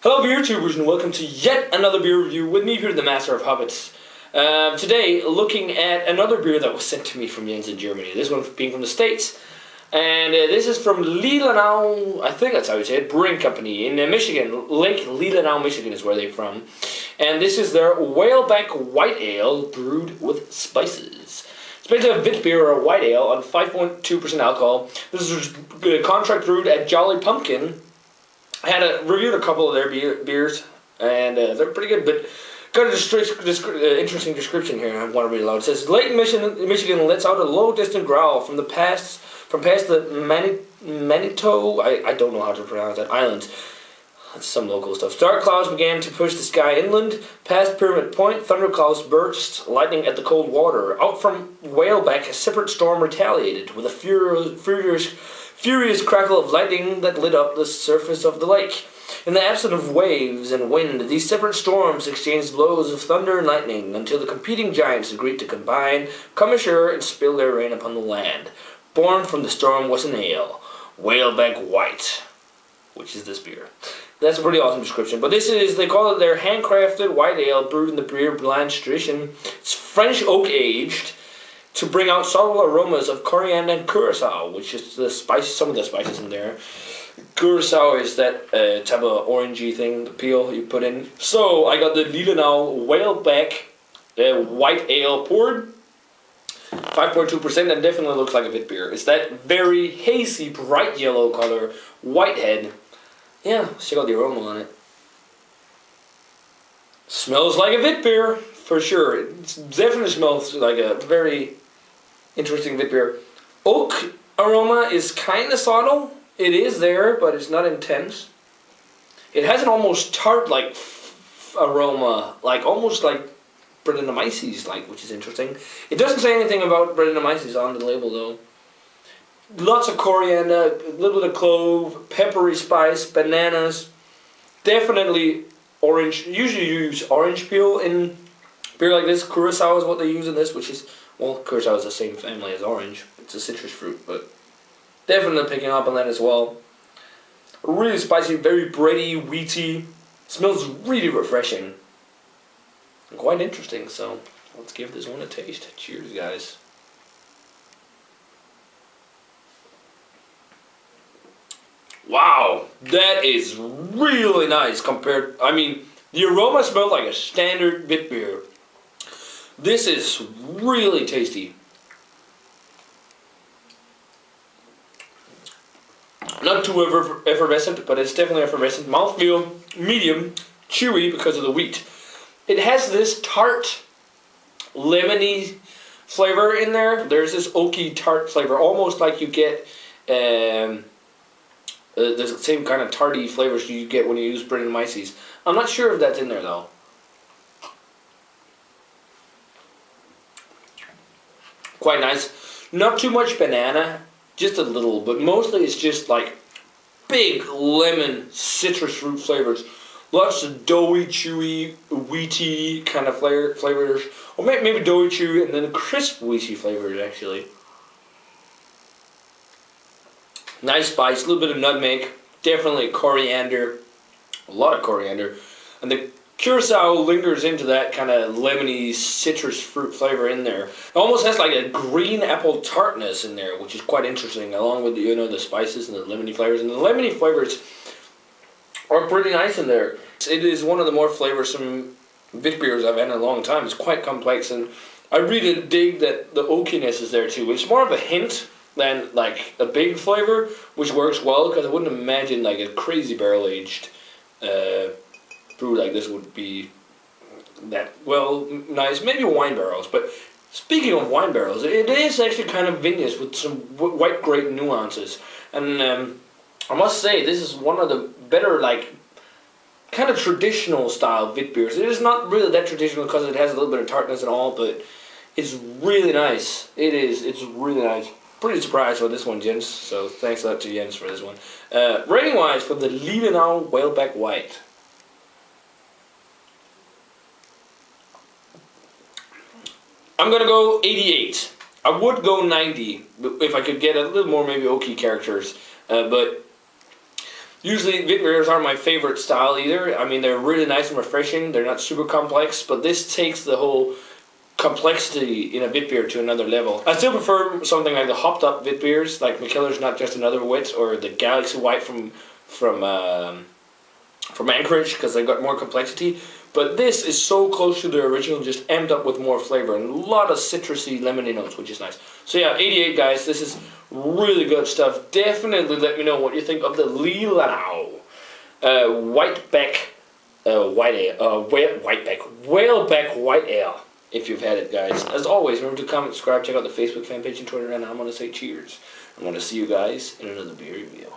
Hello beer tubers and welcome to yet another beer review with me here, the Master of Hobbits. Today looking at another beer that was sent to me from Jens in Germany, this one being from the States. And this is from Leelanau, I think that's how you say it, Brewing Company in Michigan. Lake Leelanau, Michigan is where they're from. And this is their Whaleback White Ale brewed with spices. It's basically a Witbier or a white ale on 5.2% alcohol. This is contract brewed at Jolly Pumpkin. I had reviewed a couple of their beers, and they're pretty good, but got an interesting description here I want to read aloud. It says, Lake Michigan lets out a low-distant growl from past the Manitou, I don't know how to pronounce that, island. That's some local stuff. Dark clouds began to push the sky inland. Past Pyramid Point, thunderclouds burst, lightning at the cold water. Out from Whaleback, a separate storm retaliated, with a furious crackle of lightning that lit up the surface of the lake. In the absence of waves and wind, these separate storms exchanged blows of thunder and lightning until the competing giants agreed to combine, come ashore, and spill their rain upon the land. Born from the storm was an ale, Whaleback White, which is this beer. That's a pretty awesome description. But this is, they call it their handcrafted white ale brewed in the beer blanche tradition. It's French oak aged to bring out subtle aromas of coriander and curacao, which is the spice, some of the spices in there. Curacao is that type of orangey thing, the peel you put in. So I got the Leelanau Whaleback white ale poured. 5.2% and definitely looks like a Witbier. It's that very hazy, bright yellow color, white head. Yeah, check out the aroma on it. Smells like a Witbier, for sure. It definitely smells like a very interesting Witbier. Oak aroma is kind of subtle. It is there, but it's not intense. It has an almost tart-like aroma, like almost like Brettanomyces, which is interesting. It doesn't say anything about Brettanomyces on the label though. Lots of coriander, a little bit of clove, peppery spice, bananas. Definitely orange. Usually you use orange peel in beer like this. Curacao is what they use in this, which is, well, curacao is the same family as orange. It's a citrus fruit, but definitely picking up on that as well. Really spicy, very bready, wheaty. Smells really refreshing. And quite interesting, so let's give this one a taste. Cheers, guys. Wow, that is really nice compared, I mean, the aroma smells like a standard Witbier. This is really tasty. Not too effervescent, but it's definitely effervescent. Mouthfeel, medium, chewy because of the wheat. It has this tart, lemony flavor in there. There's this oaky tart flavor, almost like you get the same kind of tarty flavors you get when you use Brettanomyces. I'm not sure if that's in there though. Quite nice. Not too much banana, just a little, but mostly it's just like big lemon citrus fruit flavors. Lots of doughy, chewy, wheaty kind of flavors. Or maybe doughy, chewy, and then crisp, wheaty flavors actually. Nice spice, a little bit of nutmeg, definitely coriander, a lot of coriander. And the curacao lingers into that kind of lemony citrus fruit flavor in there. It almost has like a green apple tartness in there, which is quite interesting, along with the spices and the lemony flavors. And the lemony flavors are pretty nice in there. It is one of the more flavorsome Witbiers I've had in a long time. It's quite complex, and I really dig that the oakiness is there too. It's more of a hint than like a big flavor, which works well because I wouldn't imagine like a crazy barrel aged brew like this would be that well nice. Maybe wine barrels, but speaking of wine barrels, it is actually kind of vinous with some white grape nuances, and I must say this is one of the better like kind of traditional style Witbiers. It is not really that traditional because it has a little bit of tartness and all, but it's really nice. It's really nice. Pretty surprised with this one, Jens, so thanks a lot to Jens for this one. Rating wise for the Leelanau Whaleback White. I'm gonna go 88. I would go 90 if I could get a little more maybe oaky characters, but Usually Witbiers aren't my favorite style either. I mean, they're really nice and refreshing. They're not super complex, but this takes the whole complexity in a Witbier to another level. I still prefer something like the hopped up Witbiers, like McKellar's Not Just Another Wit, or the Galaxy White from Anchorage, because they've got more complexity. But this is so close to the original, just amped up with more flavor and a lot of citrusy, lemony notes, which is nice. So yeah, 88 guys, this is really good stuff. Definitely let me know what you think of the Leelanau Whaleback Whaleback White Ale, if you've had it, guys. As always, remember to comment, subscribe, check out the Facebook fan page and Twitter, and I'm going to say cheers. I'm going to see you guys in another beer review.